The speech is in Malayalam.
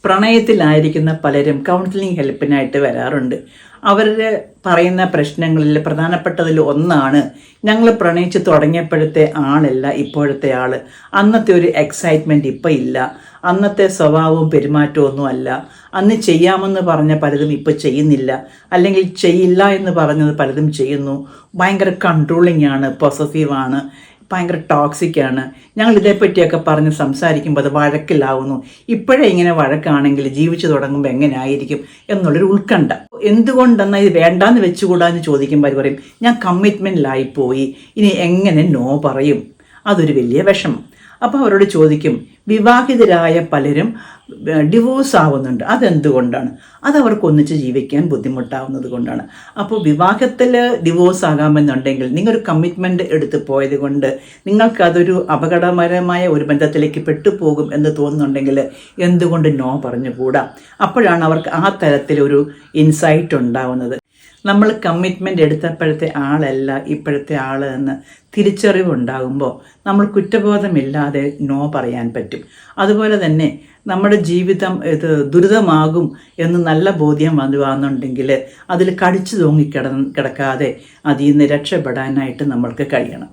പ്രണയത്തിലായിരിക്കുന്ന പലരും കൗൺസിലിംഗ് ഹെൽപ്പിനായിട്ട് വരാറുണ്ട്. അവരുടെ പറയുന്ന പ്രശ്നങ്ങളിൽ പ്രധാനപ്പെട്ടതിൽ ഒന്നാണ്, ഞങ്ങൾ പ്രണയിച്ച് തുടങ്ങിയപ്പോഴത്തെ ആളല്ല ഇപ്പോഴത്തെ ആള്. അന്നത്തെ ഒരു എക്സൈറ്റ്മെൻറ്റ് ഇപ്പം ഇല്ല, അന്നത്തെ സ്വഭാവവും പെരുമാറ്റവും ഒന്നും അല്ല, അന്ന് ചെയ്യാമെന്ന് പറഞ്ഞ പലതും ഇപ്പം ചെയ്യുന്നില്ല, അല്ലെങ്കിൽ ചെയ്യില്ല എന്ന് പറഞ്ഞത് പലതും ചെയ്യുന്നു, ഭയങ്കര കൺട്രോളിംഗ് ആണ്, പൊസസീവാണ്, ഭയങ്കര ടോക്സിക്കാണ്. ഞങ്ങൾ ഇതേപ്പറ്റിയൊക്കെ പറഞ്ഞ് സംസാരിക്കുമ്പോൾ അത് വഴക്കിലാവുന്നു. ഇപ്പോഴേ ഇങ്ങനെ വഴക്കാണെങ്കിൽ ജീവിച്ചു തുടങ്ങുമ്പോൾ എങ്ങനെ ആയിരിക്കും എന്നുള്ളൊരു ഉത്കണ്ഠ. എന്തുകൊണ്ടെന്നാൽ ഇത് വേണ്ടാന്ന് വെച്ചുകൂടാന്ന് ചോദിക്കുമ്പോൾ അവർ പറയും, ഞാൻ കമ്മിറ്റ്മെൻറ്റിലായിപ്പോയി, ഇനി എങ്ങനെ നോ പറയും. അതൊരു വലിയ വിഷമം. അപ്പോൾ അവരോട് ചോദിക്കും, വിവാഹിതരായ പലരും ഡിവോഴ്സ് ആവുന്നുണ്ട്, അതെന്തുകൊണ്ടാണ്? അതവർക്ക് ഒന്നിച്ച് ജീവിക്കാൻ ബുദ്ധിമുട്ടാവുന്നത് കൊണ്ടാണ്. അപ്പോൾ വിവാഹത്തിൽ ഡിവോഴ്സ് ആകാമെന്നുണ്ടെങ്കിൽ നിങ്ങളൊരു കമ്മിറ്റ്മെൻറ്റ് എടുത്ത് പോയത് കൊണ്ട് നിങ്ങൾക്കതൊരു അപകടകരമായ ഒരു ബന്ധത്തിലേക്ക് പെട്ടുപോകും എന്ന് തോന്നുന്നുണ്ടെങ്കിൽ എന്തുകൊണ്ട് നോ പറഞ്ഞുകൂടാ? അപ്പോഴാണ് അവർക്ക് ആ തരത്തിലൊരു ഇൻസൈറ്റ് ഉണ്ടാവുന്നത്. നമ്മൾ കമ്മിറ്റ്മെൻ്റ് എടുത്തപ്പോഴത്തെ ആളല്ല ഇപ്പോഴത്തെ ആൾ എന്ന് തിരിച്ചറിവുണ്ടാകുമ്പോൾ നമ്മൾ കുറ്റബോധമില്ലാതെ നോ പറയാൻ പറ്റും. അതുപോലെ തന്നെ നമ്മുടെ ജീവിതം ഇത് ദുരിതമാകും എന്ന് നല്ല ബോധ്യം വന്നുണ്ടെങ്കിൽ അതിൽ കടിച്ചു തൂങ്ങിക്കിടക്കാതെ അതിൽ നിന്ന് രക്ഷപ്പെടാനായിട്ട് നമ്മൾക്ക് കഴിയണം.